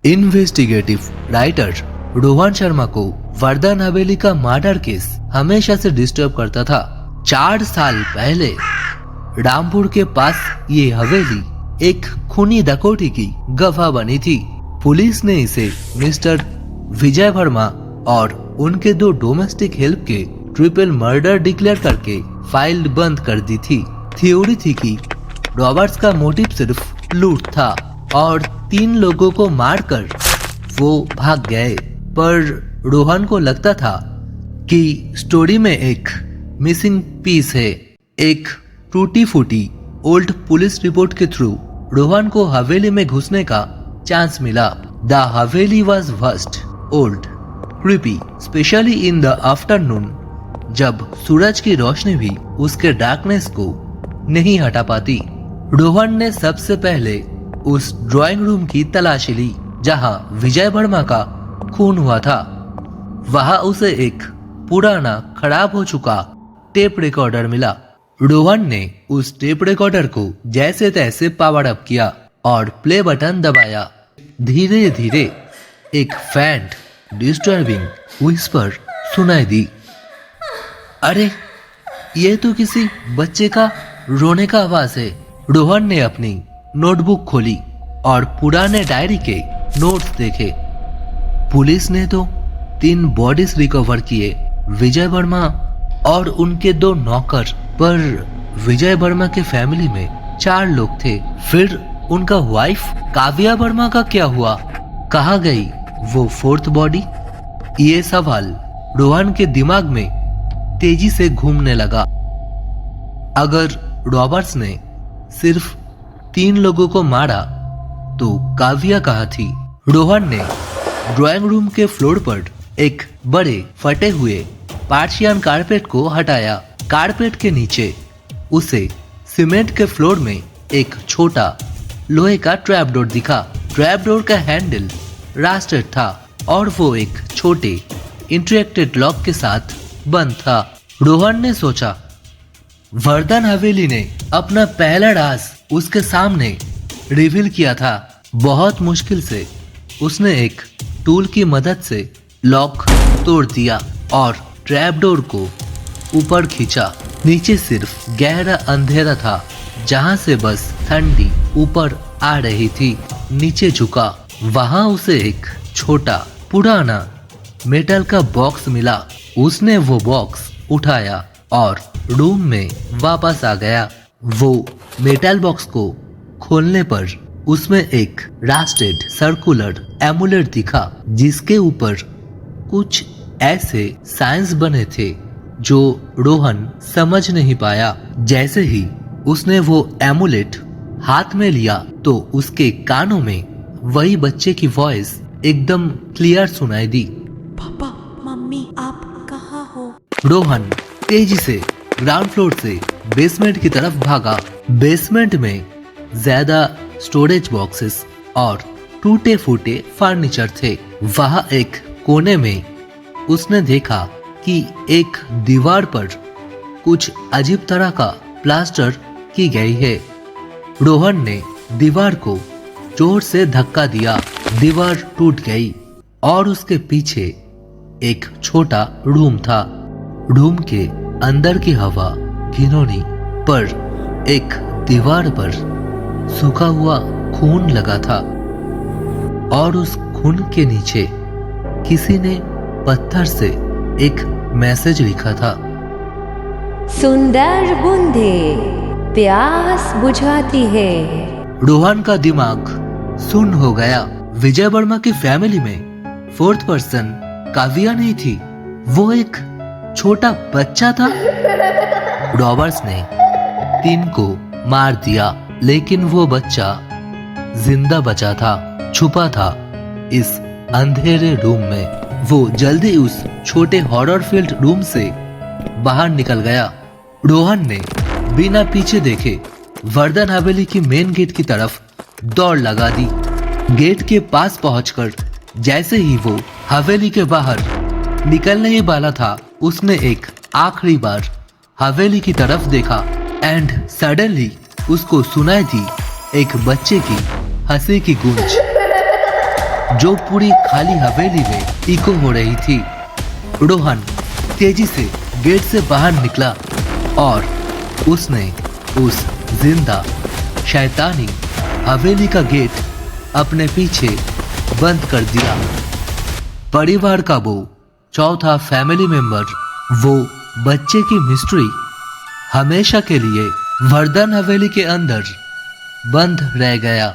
Investigative writer Rohan Sharma को वर्धन हवेली का murder case हमेशा से डिस्टर्ब करता था। 4 साल पहले रामपुर के पास ये हवेली एक खूनी डकैती की गवाह बनी थी। पुलिस ने इसे मिस्टर विजय वर्मा और उनके 2 डोमेस्टिक हेल्प के ट्रिपल मर्डर डिक्लेयर करके फाइल बंद कर दी थी। थ्योरी थी कि रॉबर्ट्स का मोटिव सिर्फ लूट था और 3 लोगों को मारकर वो भाग गए, पर रोहन को लगता था कि स्टोरी में एक मिसिंग पीस है। एक टूटी फूटी ओल्ड पुलिस रिपोर्ट के थ्रू रोहन को हवेली में घुसने का चांस मिला। The Haveli was vast, old, creepy, specially in the afternoon, जब सूरज की रोशनी भी उसके डार्कनेस को नहीं हटा पाती। रोहन ने सबसे पहले उस ड्राइंग रूम की तलाशी ली जहां विजय वर्मा का खून हुआ था। वहां उसे एक पुराना खराब हो चुका टेप रिकॉर्डर मिला। रोहन ने उस टेप रिकॉर्डर को जैसे तैसे पावर अप किया और प्ले बटन दबाया। धीरे धीरे एक फैंट डिस्टर्बिंग व्हिस्पर सुनाई दी। अरे, ये तो किसी बच्चे का रोने का आवाज है। रोहन ने अपनी नोटबुक खोली और पुराने डायरी के नोट्स देखे। पुलिस ने तो 3 बॉडीज रिकवर किए, विजय वर्मा और उनके 2 नौकर, पर विजय वर्मा के फैमिली में 4 लोग थे। फिर उनका वाइफ काव्या वर्मा का क्या हुआ? कहाँ गई वो 4th बॉडी? ये सवाल रोहन के दिमाग में तेजी से घूमने लगा। अगर रॉबर्ट्स ने सिर्फ 3 लोगों को मारा तो काव्या कहाँ थी? रोहन ने ड्राइंग रूम के फ्लोर पर एक बड़े फटे हुए पार्शियन कारपेट को हटाया। कारपेट के नीचे उसे सीमेंट के फ्लोर में एक छोटा लोहे का ट्रैपडोर दिखा। ट्रैपडोर का हैंडल रास्टेड था और वो एक छोटे इंटरेक्टेड लॉक के साथ बंद था। रोहन ने सोचा, वर्धन हवेली ने अपना पहला राज उसके सामने रिवील किया था। बहुत मुश्किल से उसने एक टूल की मदद से लॉक तोड़ दिया और ट्रैपडोर को ऊपर खींचा। नीचे सिर्फ गहरा अंधेरा था जहां से बस ठंडी ऊपर आ रही थी। नीचे झुका, वहां उसे एक छोटा पुराना मेटल का बॉक्स मिला। उसने वो बॉक्स उठाया और रूम में वापस आ गया। वो मेटल बॉक्स को खोलने पर उसमें एक रास्टेड सर्कुलर एमुलेट दिखा जिसके ऊपर कुछ ऐसे साइंस बने थे जो रोहन समझ नहीं पाया। जैसे ही उसने वो एमुलेट हाथ में लिया तो उसके कानों में वही बच्चे की वॉइस एकदम क्लियर सुनाई दी। पापा, मम्मी, आप कहाँ हो? रोहन तेजी से ग्राउंड फ्लोर से बेसमेंट की तरफ भागा। बेसमेंट में ज्यादा स्टोरेज बॉक्सेस और टूटे फूटे फर्नीचर थे। वहां एक कोने में उसने देखा कि एक दीवार पर कुछ अजीब तरह का प्लास्टर की गई है। रोहन ने दीवार को जोर से धक्का दिया। दीवार टूट गई और उसके पीछे एक छोटा रूम था। रूम के अंदर की हवा घिनौनी, पर एक दीवार पर सूखा हुआ खून लगा था और उस खून के नीचे किसी ने पत्थर से एक मैसेज लिखा था। सुंदर बूंदे प्यास बुझाती है। रोहन का दिमाग सुन्न हो गया। विजय वर्मा की फैमिली में 4th पर्सन काव्या नहीं थी, वो एक छोटा बच्चा था। रॉबर्ट्स ने 3 को मार दिया, लेकिन वो बच्चा जिंदा बचा था, छुपा था इस अंधेरे रूम में। वो जल्दी उस छोटे हॉरर फील्ड रूम से बाहर निकल गया। रोहन ने बिना पीछे देखे वर्धन हवेली की मेन गेट की तरफ दौड़ लगा दी। गेट के पास पहुंचकर जैसे ही वो हवेली के बाहर निकलने ही वाला था, उसने एक आखिरी बार हवेली की तरफ देखा एंड सडनली उसको सुनाई दी एक बच्चे की हंसी की गूंज जो पूरी खाली हवेली में इको हो रही थी। रोहन तेजी से गेट से बाहर निकला और उसने उस जिंदा शैतानी हवेली का गेट अपने पीछे बंद कर दिया। परिवार का वो चौथा फैमिली मेंबर, वो बच्चे की मिस्ट्री हमेशा के लिए वर्धन हवेली के अंदर बंद रह गया।